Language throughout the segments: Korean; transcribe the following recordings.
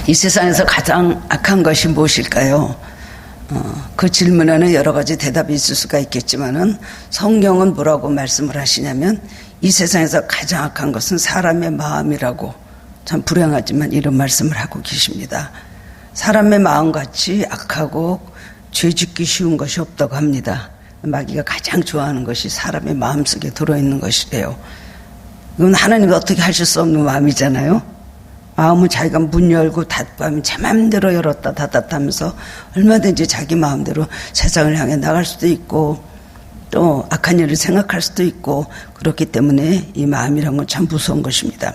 이 세상에서 가장 악한 것이 무엇일까요? 그 질문에는 여러 가지 대답이 있을 수가 있겠지만은 성경은 뭐라고 말씀을 하시냐면 이 세상에서 가장 악한 것은 사람의 마음이라고, 참 불행하지만 이런 말씀을 하고 계십니다. 사람의 마음같이 악하고 죄짓기 쉬운 것이 없다고 합니다. 마귀가 가장 좋아하는 것이 사람의 마음속에 들어있는 것이래요. 이건 하나님이 어떻게 하실 수 없는 마음이잖아요. 마음은 자기가 문 열고 닫고 하면 제 마음대로 열었다 닫았다 하면서 얼마든지 자기 마음대로 세상을 향해 나갈 수도 있고 또 악한 일을 생각할 수도 있고, 그렇기 때문에 이 마음이란 건 참 무서운 것입니다.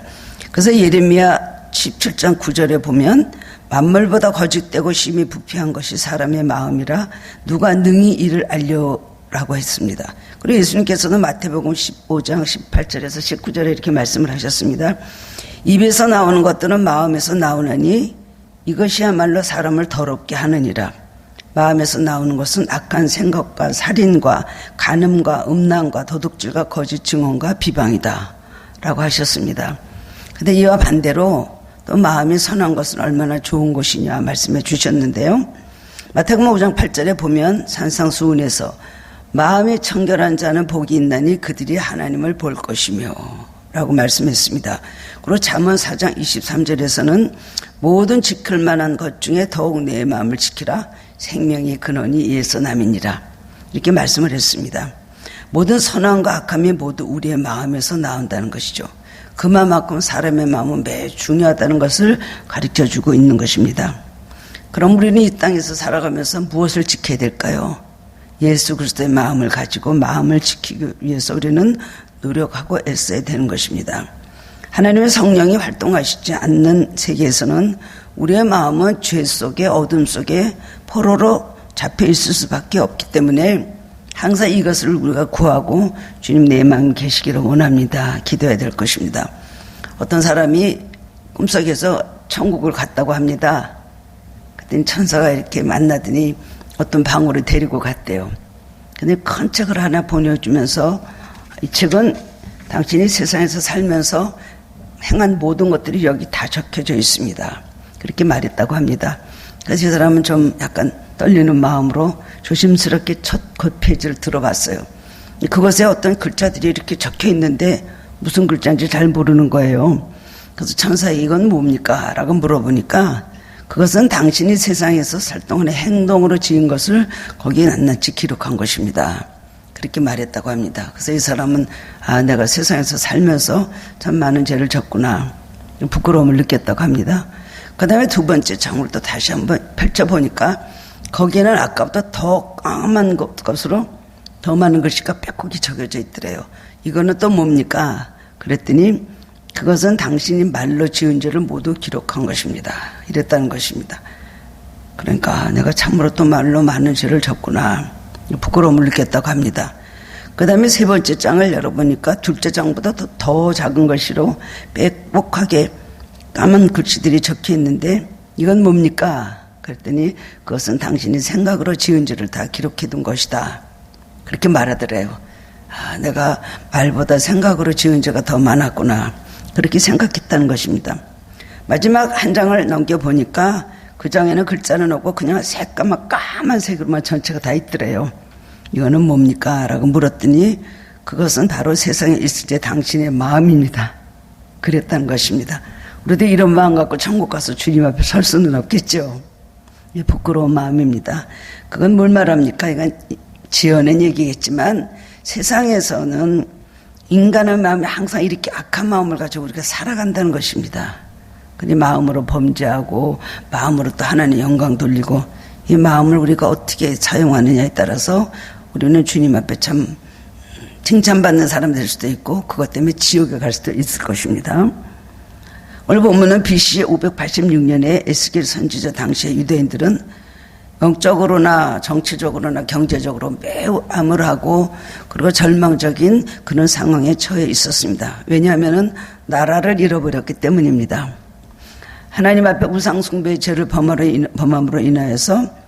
그래서 예레미야 17장 9절에 보면 만물보다 거짓되고 심히 부패한 것이 사람의 마음이라 누가 능히 이를 알려라고 했습니다. 그리고 예수님께서는 마태복음 15장 18절에서 19절에 이렇게 말씀을 하셨습니다. 입에서 나오는 것들은 마음에서 나오느니 이것이야말로 사람을 더럽게 하느니라. 마음에서 나오는 것은 악한 생각과 살인과 간음과 음란과 도둑질과 거짓 증언과 비방이다 라고 하셨습니다. 그런데 이와 반대로 또 마음이 선한 것은 얼마나 좋은 것이냐 말씀해 주셨는데요. 마태복음 5장 8절에 보면 산상수훈에서 마음이 청결한 자는 복이 있나니 그들이 하나님을 볼 것이며 라고 말씀했습니다. 그리고 잠언 4장 23절에서는 모든 지킬 만한 것 중에 더욱 내 마음을 지키라. 생명의 근원이 이에서 남이니라. 이렇게 말씀을 했습니다. 모든 선함과 악함이 모두 우리의 마음에서 나온다는 것이죠. 그만큼 사람의 마음은 매우 중요하다는 것을 가르쳐주고 있는 것입니다. 그럼 우리는 이 땅에서 살아가면서 무엇을 지켜야 될까요? 예수 그리스도의 마음을 가지고 마음을 지키기 위해서 우리는 노력하고 애써야 되는 것입니다. 하나님의 성령이 활동하시지 않는 세계에서는 우리의 마음은 죄 속에 어둠 속에 포로로 잡혀 있을 수밖에 없기 때문에 항상 이것을 우리가 구하고 주님 내 마음 계시기를 원합니다. 기도해야 될 것입니다. 어떤 사람이 꿈속에서 천국을 갔다고 합니다. 그랬더니 천사가 이렇게 만나더니 어떤 방으로 데리고 갔대요. 근데 큰 책을 하나 보내주면서 이 책은 당신이 세상에서 살면서 행한 모든 것들이 여기 다 적혀져 있습니다. 그렇게 말했다고 합니다. 그래서 이 사람은 좀 약간 떨리는 마음으로 조심스럽게 첫 페이지를 들어봤어요. 그것에 어떤 글자들이 이렇게 적혀 있는데 무슨 글자인지 잘 모르는 거예요. 그래서 천사에 이건 뭡니까? 라고 물어보니까 그것은 당신이 세상에서 살 동안의 행동으로 지은 것을 거기에 낱낱이 기록한 것입니다. 그렇게 말했다고 합니다. 그래서 이 사람은 내가 세상에서 살면서 참 많은 죄를 졌구나, 부끄러움을 느꼈다고 합니다. 그 다음에 두 번째 장을 또 다시 한번 펼쳐보니까 거기에는 아까보다 더 까만 것으로 더 많은 글씨가 빼곡히 적혀져 있더래요. 이거는 또 뭡니까? 그랬더니 그것은 당신이 말로 지은 죄를 모두 기록한 것입니다. 이랬다는 것입니다. 그러니까 내가 참으로 또 말로 많은 죄를 졌구나, 부끄러움을 느꼈다고 합니다. 그 다음에 세 번째 장을 열어보니까 둘째 장보다 더 작은 글씨로 빼곡하게 까만 글씨들이 적혀 있는데 이건 뭡니까? 그랬더니 그것은 당신이 생각으로 지은 죄를 다 기록해둔 것이다. 그렇게 말하더래요. 내가 말보다 생각으로 지은 죄가 더 많았구나, 그렇게 생각했다는 것입니다. 마지막 한 장을 넘겨보니까 그 장에는 글자는 없고 그냥 새까만 까만색으로만 전체가 다 있더래요. 이거는 뭡니까? 라고 물었더니 그것은 바로 세상에 있을 때 당신의 마음입니다. 그랬다는 것입니다. 우리도 이런 마음 갖고 천국 가서 주님 앞에 설 수는 없겠죠. 부끄러운 마음입니다. 그건 뭘 말합니까? 이건 지어낸 얘기겠지만 세상에서는 인간의 마음이 항상 이렇게 악한 마음을 가지고 우리가 살아간다는 것입니다. 근데 마음으로 범죄하고 마음으로 또 하나님 영광 돌리고, 이 마음을 우리가 어떻게 사용하느냐에 따라서 우리는 주님 앞에 참 칭찬받는 사람 될 수도 있고 그것 때문에 지옥에 갈 수도 있을 것입니다. 오늘 본문은 BC 586년에 에스겔 선지자 당시의 유대인들은 영적으로나 정치적으로나 경제적으로 매우 암울하고 그리고 절망적인 그런 상황에 처해 있었습니다. 왜냐하면 나라를 잃어버렸기 때문입니다. 하나님 앞에 우상숭배의 죄를 범함으로 인하여서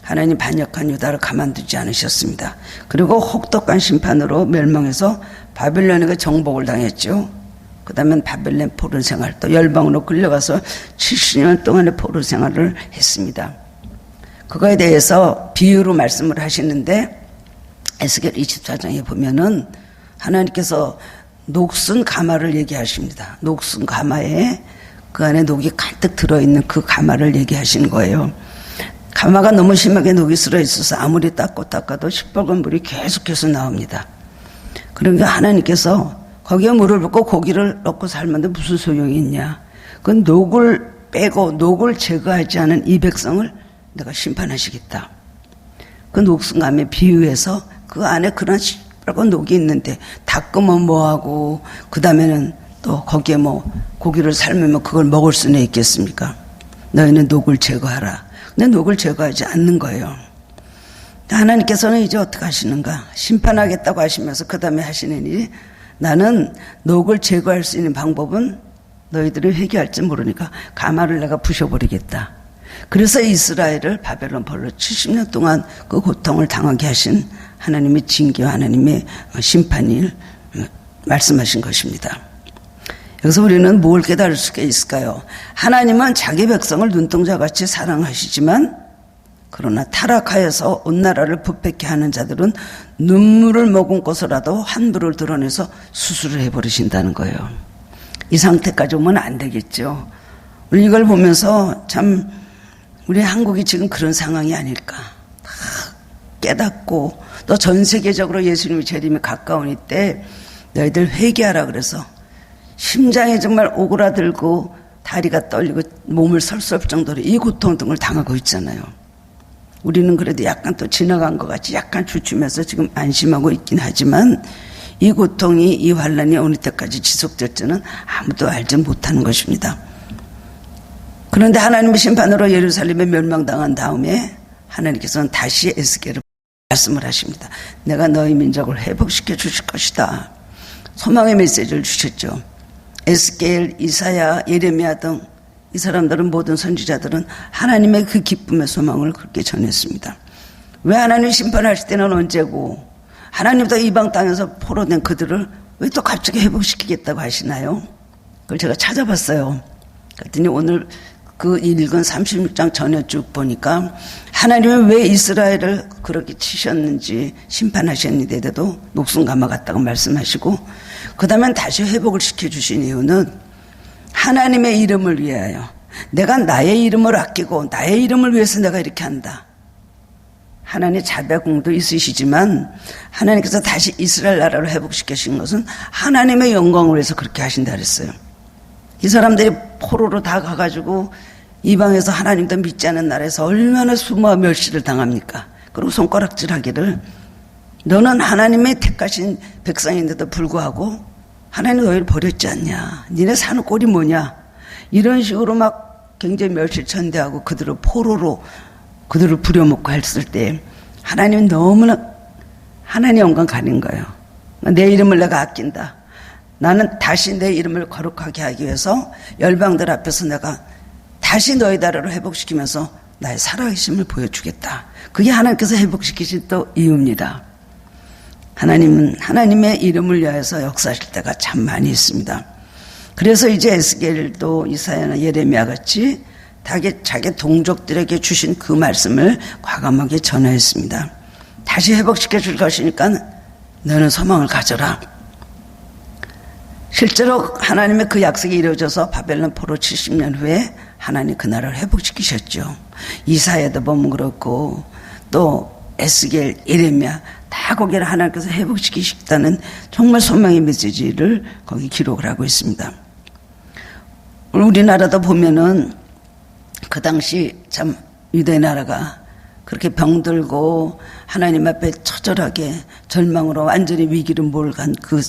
하나님 반역한 유다를 가만두지 않으셨습니다. 그리고 혹독한 심판으로 멸망해서 바빌론에게 정복을 당했죠. 그 다음에 바벨론 포로 생활, 또 열방으로 끌려가서 70년 동안의 포로 생활을 했습니다. 그거에 대해서 비유로 말씀을 하시는데 에스겔 24장에 보면은 하나님께서 녹슨 가마를 얘기하십니다. 녹슨 가마에 그 안에 녹이 가득 들어있는 그 가마를 얘기하시는 거예요. 가마가 너무 심하게 녹이 쓸어 있어서 아무리 닦아도 시뻘건 물이 계속해서 나옵니다. 그러니까 하나님께서 거기에 물을 붓고 고기를 넣고 삶는데 무슨 소용이 있냐. 그 녹을 빼고 녹을 제거하지 않은 이 백성을 내가 심판하시겠다. 그 녹슨감에 비유해서 그 안에 그런 시뻘건 녹이 있는데 닦으면 뭐하고 그 다음에는 또 거기에 뭐 고기를 삶으면 그걸 먹을 수는 있겠습니까? 너희는 녹을 제거하라. 근데 녹을 제거하지 않는 거예요. 하나님께서는 이제 어떻게 하시는가? 심판하겠다고 하시면서 그 다음에 하시는 일이 나는 녹을 제거할 수 있는 방법은 너희들이 회개할지 모르니까 가마를 내가 부셔버리겠다. 그래서 이스라엘을 바벨론 벌로 70년 동안 그 고통을 당하게 하신 하나님의 징계와 하나님의 심판일 말씀하신 것입니다. 여기서 우리는 뭘 깨달을 수가 있을까요? 하나님은 자기 백성을 눈동자같이 사랑하시지만 그러나 타락하여서 온 나라를 부패케 하는 자들은 눈물을 머금고서라도 환부를 드러내서 수술을 해버리신다는 거예요. 이 상태까지 오면 안 되겠죠. 우리 이걸 보면서 참 우리 한국이 지금 그런 상황이 아닐까. 다 깨닫고 또 전 세계적으로 예수님의 재림이 가까우니 때 너희들 회개하라 그래서 심장이 정말 오그라들고 다리가 떨리고 몸을 설설 정도로 이 고통 등을 당하고 있잖아요. 우리는 그래도 약간 또 지나간 것 같이 약간 주춤해서 지금 안심하고 있긴 하지만 이 고통이 이 환란이 어느 때까지 지속될지는 아무도 알지 못하는 것입니다. 그런데 하나님의 심판으로 예루살렘에 멸망당한 다음에 하나님께서는 다시 에스겔을 말씀을 하십니다. 내가 너희 민족을 회복시켜 주실 것이다. 소망의 메시지를 주셨죠. 에스겔, 이사야, 예레미야 등 이 사람들은 모든 선지자들은 하나님의 그 기쁨의 소망을 그렇게 전했습니다. 왜 하나님 심판하실 때는 언제고 하나님도 이방 땅에서 포로된 그들을 왜 또 갑자기 회복시키겠다고 하시나요? 그걸 제가 찾아봤어요. 그랬더니 오늘 그 읽은 36장 전에 쭉 보니까 하나님은 왜 이스라엘을 그렇게 치셨는지 심판하셨는데도 녹슨가마 같다고 말씀하시고 그 다음에 다시 회복을 시켜주신 이유는 하나님의 이름을 위하여 내가 나의 이름을 아끼고 나의 이름을 위해서 내가 이렇게 한다. 하나님의 자비공도 있으시지만 하나님께서 다시 이스라엘 나라를 회복시키신 것은 하나님의 영광을 위해서 그렇게 하신다 그랬어요. 이 사람들이 포로로 다 가가지고 이방에서 하나님도 믿지 않는 나라에서 얼마나 수모와 멸시를 당합니까? 그리고 손가락질하기를 너는 하나님의 택하신 백성인데도 불구하고 하나님 너희를 버렸지 않냐? 니네 사는 꼴이 뭐냐? 이런 식으로 막 굉장히 멸시천대하고 그들을 포로로 그들을 부려먹고 했을 때 하나님은 너무나 하나님 영광 가린 거예요. 내 이름을 내가 아낀다. 나는 다시 내 이름을 거룩하게 하기 위해서 열방들 앞에서 내가 다시 너희 나라를 회복시키면서 나의 살아계심을 보여주겠다. 그게 하나님께서 회복시키신 또 이유입니다. 하나님은 하나님의 이름을 위하여서 역사하실 때가 참 많이 있습니다. 그래서 이제 에스겔도 이사야나 예레미야 같이 자기 동족들에게 주신 그 말씀을 과감하게 전하였습니다. 다시 회복시켜 줄 것이니까 너는 소망을 가져라. 실제로 하나님의 그 약속이 이루어져서 바벨론 포로 70년 후에 하나님 그 나라를 회복시키셨죠. 이사야도 보면 그렇고 또 에스겔, 예레미야 다 거기를 하나님께서 회복시키시겠다는 정말 소망의 메시지를 거기 기록을 하고 있습니다. 우리나라도 보면은 그 당시 참 유대 나라가 그렇게 병들고 하나님 앞에 처절하게 절망으로 완전히 위기를 몰간 그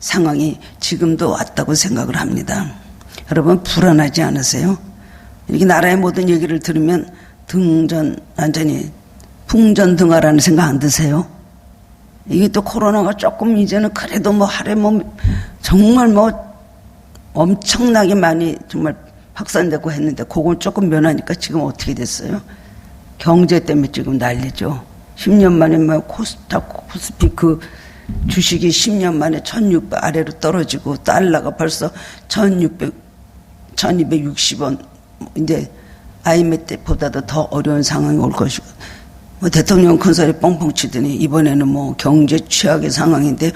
상황이 지금도 왔다고 생각을 합니다. 여러분 불안하지 않으세요? 이렇게 나라의 모든 얘기를 들으면 완전히 풍전등화라는 생각 안 드세요? 이게 또 코로나가 조금 이제는 그래도 정말 엄청나게 많이 정말 확산되고 했는데 그건 조금 면하니까 지금 어떻게 됐어요? 경제 때문에 지금 난리죠. 10년 만에 코스피 주식이 10년 만에 1600 아래로 떨어지고 달러가 벌써 1260원 이제 IMF 때보다도 더 어려운 상황이 올 것이고 대통령 큰소리 뻥뻥 치더니 이번에는 경제 취약의 상황인데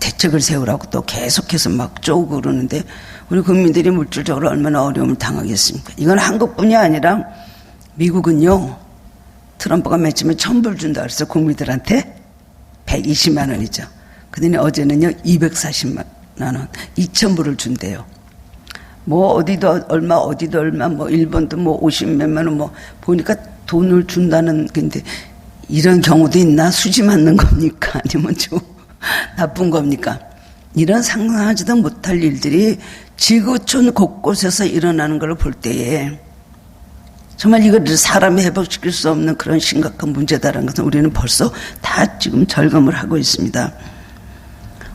대책을 세우라고 또 계속해서 막 쪼고 그러는데 우리 국민들이 물질적으로 얼마나 어려움을 당하겠습니까? 이건 한국뿐이 아니라 미국은요 트럼프가 맨 처음에 1000불 준다 그래서 국민들한테 120만 원이죠. 그러더니 어제는요 240만 원 2000불을 준대요. 어디도 얼마 일본도 50몇만 원 보니까 돈을 준다는 건데 이런 경우도 있나? 수지 맞는 겁니까? 아니면 좀 나쁜 겁니까? 이런 상상하지도 못할 일들이 지구촌 곳곳에서 일어나는 걸 볼 때에 정말 이걸 사람이 회복시킬 수 없는 그런 심각한 문제다라는 것은 우리는 벌써 다 지금 절감을 하고 있습니다.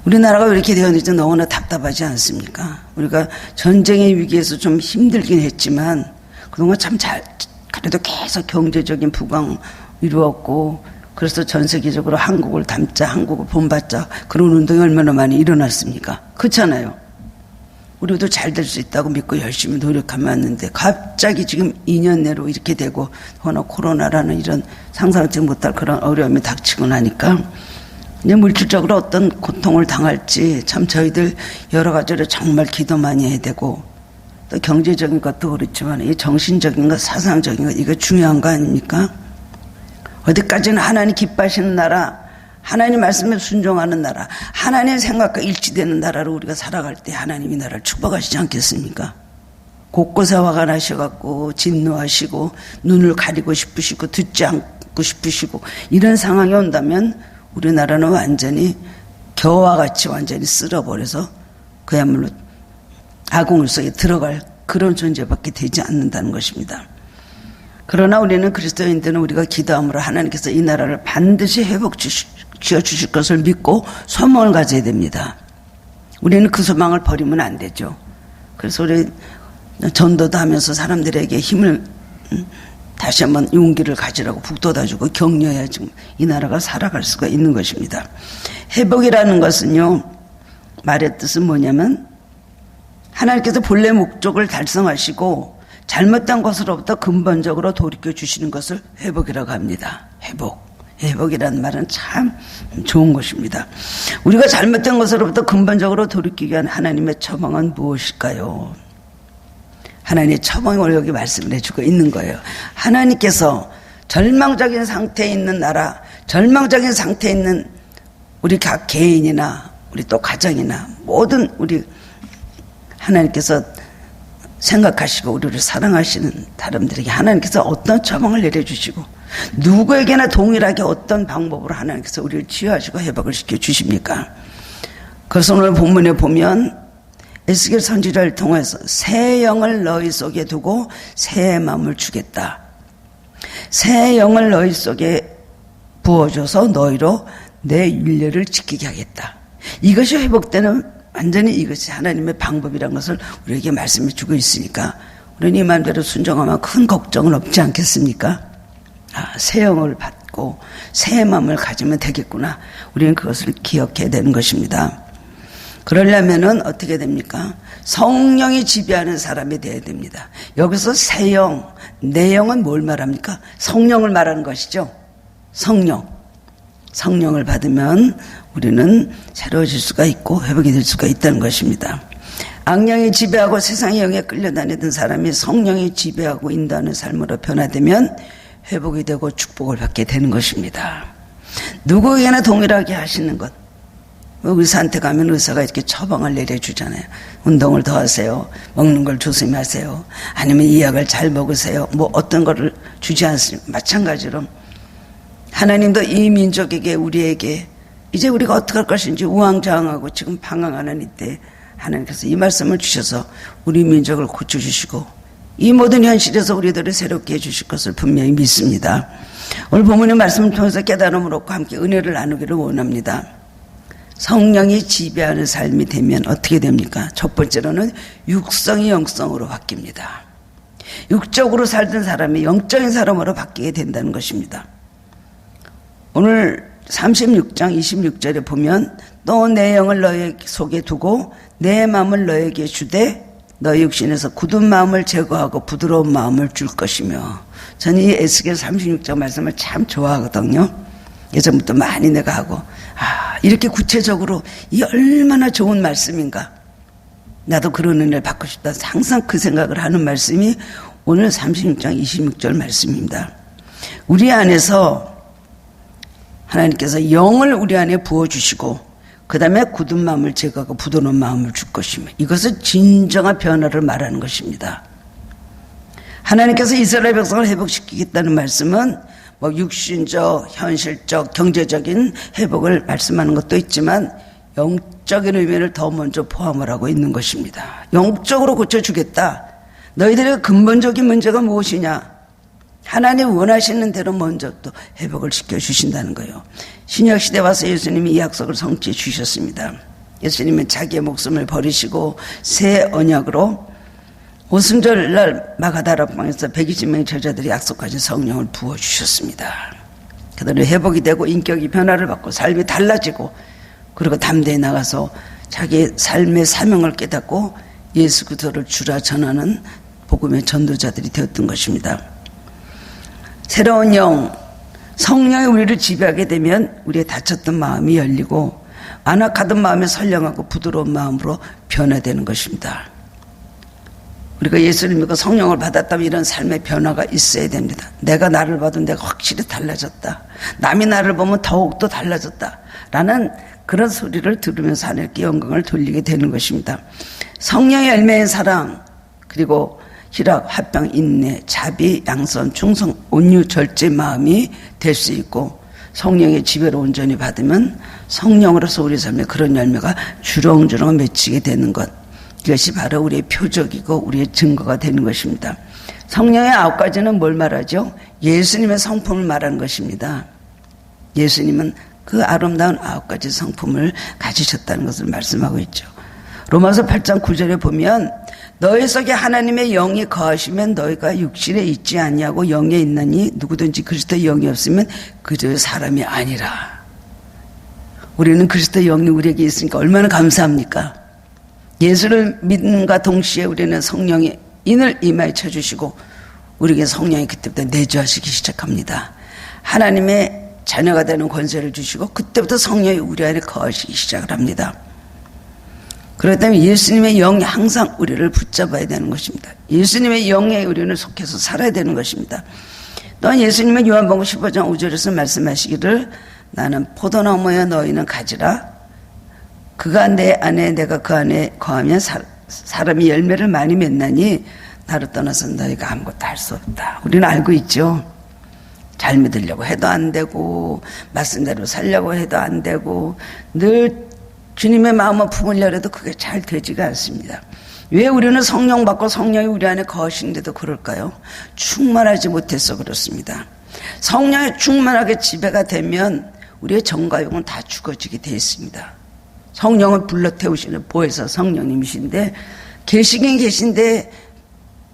우리나라가 왜 이렇게 되었는지 너무나 답답하지 않습니까? 우리가 전쟁의 위기에서 좀 힘들긴 했지만 그동안 참 그래도 계속 경제적인 부강 이루었고 그래서 전 세계적으로 한국을 담자 한국을 본받자 그런 운동이 얼마나 많이 일어났습니까? 그렇잖아요. 우리도 잘 될 수 있다고 믿고 열심히 노력하면 왔는데 갑자기 지금 2년 내로 이렇게 되고 코로나라는 이런 상상치 못할 그런 어려움이 닥치고 나니까 이제 물질적으로 어떤 고통을 당할지 참 저희들 여러 가지로 정말 기도 많이 해야 되고 또 경제적인 것도 그렇지만 이 정신적인 것 사상적인 것 이거 중요한 거 아닙니까? 어디까지는 하나님 기뻐하시는 나라 하나님 말씀에 순종하는 나라 하나님 생각과 일치되는 나라로 우리가 살아갈 때 하나님이 나라를 축복하시지 않겠습니까? 곳곳에 화가 나셔갖고 진노하시고 눈을 가리고 싶으시고 듣지 않고 싶으시고 이런 상황이 온다면 우리나라는 완전히 겨와 같이 완전히 쓸어버려서 그야말로 아궁을 속에 들어갈 그런 존재밖에 되지 않는다는 것입니다. 그러나 우리는 그리스도인들은 우리가 기도함으로 하나님께서 이 나라를 반드시 회복시켜 주실 것을 믿고 소망을 가져야 됩니다. 우리는 그 소망을 버리면 안 되죠. 그래서 우리 전도도 하면서 사람들에게 힘을 다시 한번 용기를 가지라고 북돋아주고 격려해야 지금 이 나라가 살아갈 수가 있는 것입니다. 회복이라는 것은요 말의 뜻은 뭐냐면 하나님께서 본래 목적을 달성하시고 잘못된 것으로부터 근본적으로 돌이켜 주시는 것을 회복이라고 합니다. 회복이라는 말은 참 좋은 것입니다. 우리가 잘못된 것으로부터 근본적으로 돌이키기 위한 하나님의 처방은 무엇일까요? 하나님의 처방을 여기 말씀을 해주고 있는 거예요. 하나님께서 절망적인 상태에 있는 나라, 절망적인 상태에 있는 우리 각 개인이나 우리 또 가정이나 모든 우리 하나님께서 생각하시고 우리를 사랑하시는 사람들에게 하나님께서 어떤 처방을 내려주시고 누구에게나 동일하게 어떤 방법으로 하나님께서 우리를 치유하시고 회복을 시켜주십니까? 그래서 오늘 본문에 보면 에스겔 선지자를 통해서 새 영을 너희 속에 두고 새 마음을 주겠다. 새 영을 너희 속에 부어줘서 너희로 내 율례를 지키게 하겠다. 이것이 회복되는 완전히 이것이 하나님의 방법이라는 것을 우리에게 말씀해 주고 있으니까 우리는 이 마음대로 순종하면 큰 걱정은 없지 않겠습니까? 새 영을 받고 새 마음을 가지면 되겠구나. 우리는 그것을 기억해야 되는 것입니다. 그러려면은 어떻게 됩니까? 성령이 지배하는 사람이 되어야 됩니다. 여기서 새 영, 내 영은 뭘 말합니까? 성령을 말하는 것이죠. 성령을 받으면 우리는 새로워질 수가 있고 회복이 될 수가 있다는 것입니다. 악령이 지배하고 세상의 영에 끌려다니던 사람이 성령이 지배하고 인도하는 삶으로 변화되면 회복이 되고 축복을 받게 되는 것입니다. 누구에게나 동일하게 하시는 것. 의사한테 가면 의사가 이렇게 처방을 내려주잖아요. 운동을 더 하세요. 먹는 걸 조심하세요. 아니면 이 약을 잘 먹으세요. 어떤 거를 주지 않습니다. 마찬가지로 하나님도 이 민족에게 우리에게 이제 우리가 어떻게 할 것인지 우왕좌왕하고 지금 방황하는 이때 하나님께서 이 말씀을 주셔서 우리 민족을 고쳐주시고 이 모든 현실에서 우리들을 새롭게 해주실 것을 분명히 믿습니다. 오늘 본문의 말씀을 통해서 깨달음을 얻고 함께 은혜를 나누기를 원합니다. 성령이 지배하는 삶이 되면 어떻게 됩니까? 첫 번째로는 육성이 영성으로 바뀝니다. 육적으로 살던 사람이 영적인 사람으로 바뀌게 된다는 것입니다. 오늘 36장 26절에 보면 또 내 영을 너희 속에 두고 내 마음을 너에게 주되 너희 육신에서 굳은 마음을 제거하고 부드러운 마음을 줄 것이며. 저는 이 에스겔 36장 말씀을 참 좋아하거든요. 예전부터 많이 내가 하고 이렇게 구체적으로 이 얼마나 좋은 말씀인가. 나도 그런 은혜를 받고 싶다. 항상 그 생각을 하는 말씀이 오늘 36장 26절 말씀입니다. 우리 안에서 하나님께서 영을 우리 안에 부어주시고 그 다음에 굳은 마음을 제거하고 부드러운 마음을 줄 것이며, 이것은 진정한 변화를 말하는 것입니다. 하나님께서 이스라엘 백성을 회복시키겠다는 말씀은 뭐 육신적, 현실적, 경제적인 회복을 말씀하는 것도 있지만 영적인 의미를 더 먼저 포함을 하고 있는 것입니다. 영적으로 고쳐주겠다. 너희들의 근본적인 문제가 무엇이냐? 하나님 원하시는 대로 먼저 또 회복을 시켜주신다는 거예요. 신약시대 와서 예수님이 이 약속을 성취해 주셨습니다. 예수님은 자기의 목숨을 버리시고 새 언약으로 오순절날 마가다락방에서 120명의 제자들이 약속하신 성령을 부어주셨습니다. 그들은 회복이 되고 인격이 변화를 받고 삶이 달라지고, 그리고 담대히 나가서 자기의 삶의 사명을 깨닫고 예수 그리스도를 주라 전하는 복음의 전도자들이 되었던 것입니다. 새로운 영, 성령이 우리를 지배하게 되면 우리의 닫혔던 마음이 열리고 안악하던 마음이 선량하고 부드러운 마음으로 변화되는 것입니다. 우리가 예수를 믿고 성령을 받았다면 이런 삶의 변화가 있어야 됩니다. 내가 나를 봐도 내가 확실히 달라졌다. 남이 나를 보면 더욱더 달라졌다. 라는 그런 소리를 들으면서 하나님께 영광을 돌리게 되는 것입니다. 성령의 열매인 사랑, 그리고 희락, 화평, 인내, 자비, 양선, 충성, 온유, 절제 마음이 될 수 있고, 성령의 지배를 온전히 받으면 성령으로서 우리 삶에 그런 열매가 주렁주렁 맺히게 되는 것, 이것이 바로 우리의 표적이고 우리의 증거가 되는 것입니다. 성령의 9가지는 뭘 말하죠? 예수님의 성품을 말하는 것입니다. 예수님은 그 아름다운 9가지 성품을 가지셨다는 것을 말씀하고 있죠. 로마서 8장 9절에 보면 너희 속에 하나님의 영이 거하시면 너희가 육신에 있지 않냐고, 영에 있나니 누구든지 그리스도의 영이 없으면 그저 사람이 아니라. 우리는 그리스도의 영이 우리에게 있으니까 얼마나 감사합니까? 예수를 믿음과 동시에 우리는 성령의 인을 임하여 쳐주시고 우리에게 성령이 그때부터 내주하시기 시작합니다. 하나님의 자녀가 되는 권세를 주시고 그때부터 성령이 우리 안에 거하시기 시작을 합니다. 그렇기 때문에 예수님의 영이 항상 우리를 붙잡아야 되는 것입니다. 예수님의 영에 우리는 속해서 살아야 되는 것입니다. 또한 예수님은 요한복음 15장 5절에서 말씀하시기를 나는 포도나무여 너희는 가지라. 그가 내 안에 내가 그 안에 거하면 사람이 열매를 많이 맺나니 나를 떠나서 너희가 아무것도 할 수 없다. 우리는 알고 있죠. 잘 믿으려고 해도 안 되고 말씀대로 살려고 해도 안 되고 늘 주님의 마음을 품으려 해도 그게 잘 되지가 않습니다. 왜 우리는 성령 받고 성령이 우리 안에 거하시는데도 그럴까요? 충만하지 못해서 그렇습니다. 성령이 충만하게 지배가 되면 우리의 정과 욕은 다 죽어지게 되어 있습니다. 성령을 불러 태우시는 보혜사 성령님이신데 계시긴 계신데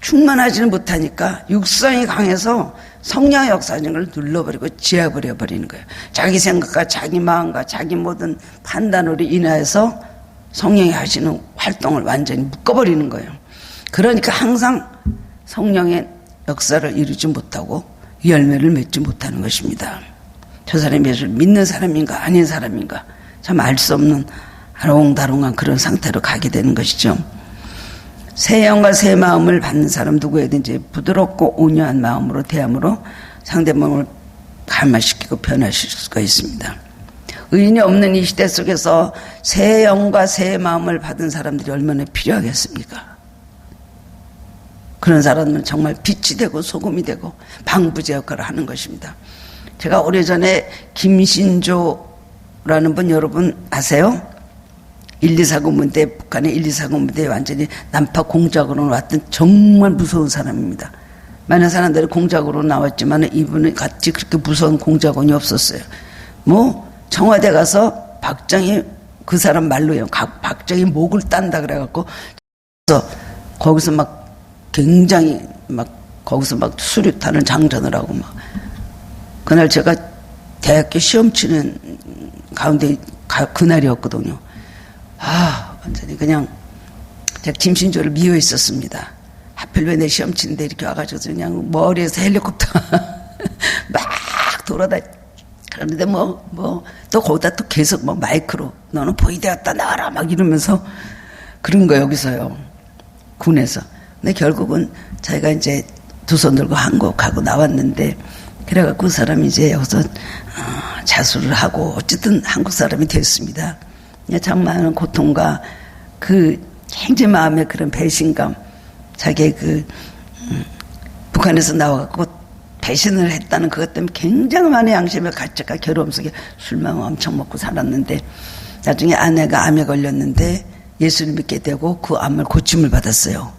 충만하지는 못하니까 육성이 강해서 성령의 역사적인 걸 눌러버리고 지어버려 버리는 거예요. 자기 생각과 자기 마음과 자기 모든 판단으로 인하여서 성령이 하시는 활동을 완전히 묶어버리는 거예요. 그러니까 항상 성령의 역사를 이루지 못하고 열매를 맺지 못하는 것입니다. 저 사람이 예수를 믿는 사람인가 아닌 사람인가 참 알 수 없는 아롱다롱한 그런 상태로 가게 되는 것이죠. 새 영과 새 마음을 받는 사람 누구에든지 부드럽고 온유한 마음으로 대함으로 상대방을 감화시키고 변화시킬 수가 있습니다. 의인이 없는 이 시대 속에서 새 영과 새 마음을 받은 사람들이 얼마나 필요하겠습니까? 그런 사람은 정말 빛이 되고 소금이 되고 방부제 역할을 하는 것입니다. 제가 오래전에 김신조라는 분 여러분 아세요? 124군부대, 북한의 124군부대에 완전히 난파 공작으로 왔던 정말 무서운 사람입니다. 많은 사람들이 공작으로 나왔지만 이분은 같이 그렇게 무서운 공작원이 없었어요. 청와대 가서 박정희 그 사람 말로요. 박정희 목을 딴다 그래갖고 거기서 막 굉장히 막 거기서 막 수류탄을 장전을 하고 막 그날 제가 대학교 시험 치는 가운데 그날이었거든요. 완전히 그냥 제가 김신조를 미워 있었습니다. 하필 왜 내 시험 치는데 이렇게 와가지고 그냥 머리에서 헬리콥터 막 그러는데 또 거기다 또 계속 마이크로 너는 보이되었다 나와라 막 이러면서 그런 거 여기서요. 군에서. 근데 결국은 자기가 이제 두 손 들고 한국하고 나왔는데 그래갖고 그 사람이 이제 여기서 자수를 하고 어쨌든 한국 사람이 됐습니다. 참 많은 고통과 그 굉장히 마음의 그런 배신감, 자기의 북한에서 나와갖고 배신을 했다는 그것 때문에 굉장히 많은 양심의 가책과 괴로움 속에 술만 엄청 먹고 살았는데 나중에 아내가 암에 걸렸는데 예수를 믿게 되고 그 암을 고침을 받았어요.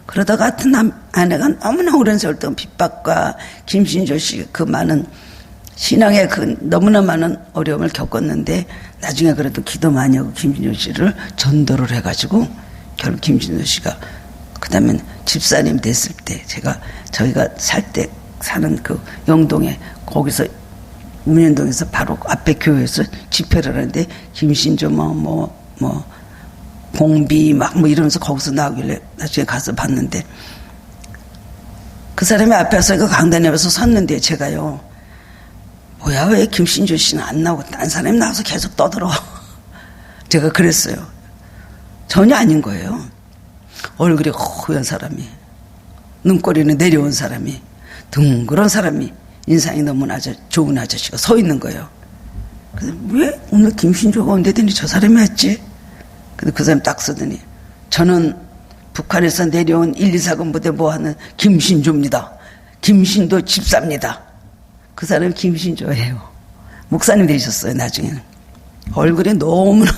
그러다가 같은 아내가 너무나 오랜 세월 동안 핍박과 김신조 씨 그 많은 신앙의 그 너무나 많은 어려움을 겪었는데 나중에 그래도 기도 많이 하고 김신조 씨를 전도를 해가지고 결국 김신조 씨가 그 다음에 집사님 됐을 때 저희가 사는 그 영동에 거기서 문현동에서 바로 앞에 교회에서 집회를 하는데 김신조 공비 이러면서 거기서 나오길래 나중에 가서 봤는데 그 사람이 앞에서 그 강단에 와서 섰는데 제가요 뭐야 왜 김신조 씨는 안 나오고 딴 사람이 나와서 계속 떠들어 제가 그랬어요. 전혀 아닌 거예요. 얼굴이 허연 사람이 눈꼬리는 내려온 사람이 둥그런 사람이 인상이 너무나 좋은 아저씨가 서 있는 거예요. 그래서 왜 오늘 김신조가 온다더니 저 사람이 왔지? 근데 그 사람이 딱 서더니 저는 북한에서 내려온 1,2사군 부대 모하는 김신조입니다. 김신도 집사입니다. 그 사람이 김신조예요. 목사님 되셨어요 나중에는. 얼굴이 너무나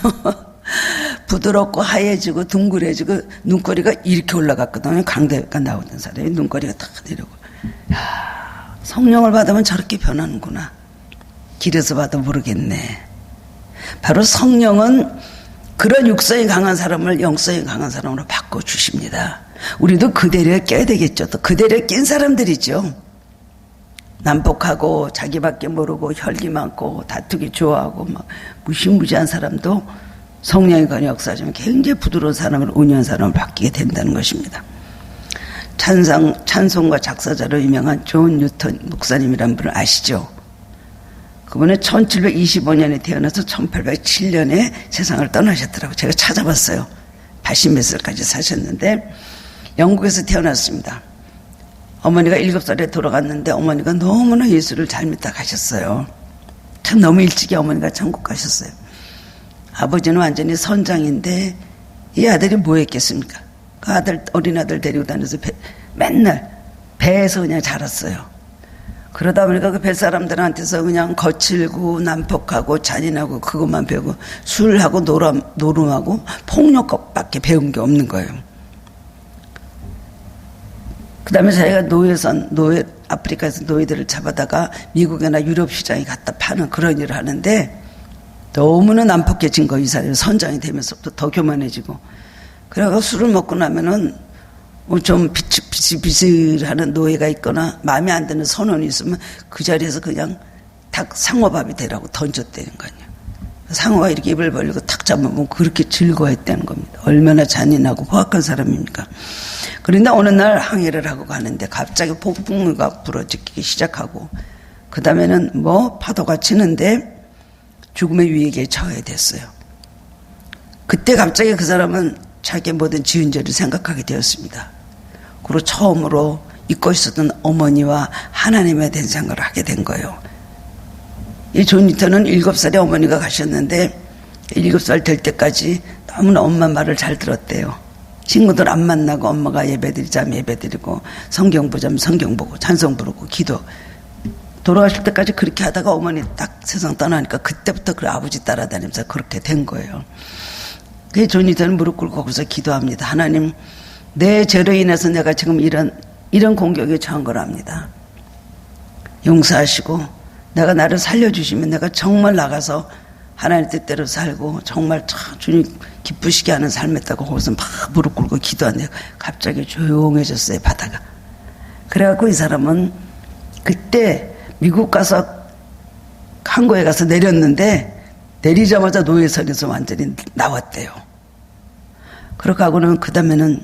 부드럽고 하얘지고 둥그레지고 눈꼬리가 이렇게 올라갔거든요. 강대가 나오던 사람이 눈꼬리가 탁 내려오고 성령을 받으면 저렇게 변하는구나. 길에서 봐도 모르겠네. 바로 성령은 그런 육성이 강한 사람을 영성이 강한 사람으로 바꿔주십니다. 우리도 그대로에 껴야 되겠죠. 또 그대로에 낀 사람들이죠. 난폭하고 자기밖에 모르고 혈기 많고 다투기 좋아하고 무시무시한 사람도 성령이 관여 역사하시면 굉장히 부드러운 사람으로 온유한 사람으로 바뀌게 된다는 것입니다. 찬송가 작사자로 유명한 존 뉴턴 목사님이라는 분을 아시죠? 그분은 1725년에 태어나서 1807년에 세상을 떠나셨더라고요. 제가 찾아봤어요. 80몇 살까지 사셨는데 영국에서 태어났습니다. 어머니가 7살에 돌아갔는데 어머니가 너무나 예수를 잘 믿다 가셨어요. 참 너무 일찍이 어머니가 천국 가셨어요. 아버지는 완전히 선장인데 이 아들이 뭐 했겠습니까? 그 어린 아들 데리고 다녀서 맨날 배에서 그냥 자랐어요. 그러다 보니까 그 뱃사람들한테서 그냥 거칠고 난폭하고 잔인하고 그것만 배우고 술하고 노름하고 폭력밖에 배운 게 없는 거예요. 그 다음에 자기가 아프리카에서 노예들을 잡아다가 미국이나 유럽 시장에 갖다 파는 그런 일을 하는데 너무나 난폭해진 거, 이 사람이 선장이 되면서부터 더 교만해지고. 그래서 술을 먹고 나면은 좀 비실비실하는 노예가 있거나 마음에 안 드는 선원이 있으면 그 자리에서 그냥 탁 상어밥이 되라고 던졌다는 거예요. 상어가 이렇게 입을 벌리고 탁 잡으면 그렇게 즐거워했다는 겁니다. 얼마나 잔인하고 포악한 사람입니까? 그런데 어느 날 항해를 하고 가는데 갑자기 폭풍우가 불어지기 시작하고 그 다음에는 파도가 치는데 죽음의 위기에 처해 됐어요. 그때 갑자기 그 사람은 자기의 모든 지은 죄를 생각하게 되었습니다. 그리고 처음으로 잊고 있었던 어머니와 하나님에 대한 생각을 하게 된 거예요. 이 존 뉴턴은 7살에 어머니가 가셨는데 7살 될 때까지 너무나 엄마 말을 잘 들었대요. 친구들 안 만나고 엄마가 예배드리자면 예배드리고 성경 보자면 성경 보고 찬송 부르고 기도. 돌아가실 때까지 그렇게 하다가 어머니 딱 세상 떠나니까 그때부터 그 아버지 따라다니면서 그렇게 된 거예요. 그래서 존 뉴턴은 무릎 꿇고 거기서 기도합니다. 하나님, 내 죄로 인해서 내가 지금 이런 공격에 처한 거랍니다. 용서하시고 내가 나를 살려주시면 내가 정말 나가서 하나님 뜻대로 살고 정말 참 주님 기쁘시게 하는 삶했다고 거기서 막 무릎 꿇고 기도하는데 갑자기 조용해졌어요, 바다가. 그래갖고 이 사람은 그때 미국 가서 항구에 가서 내렸는데 내리자마자 노예선에서 완전히 나왔대요. 그렇게 하고는 그 다음에는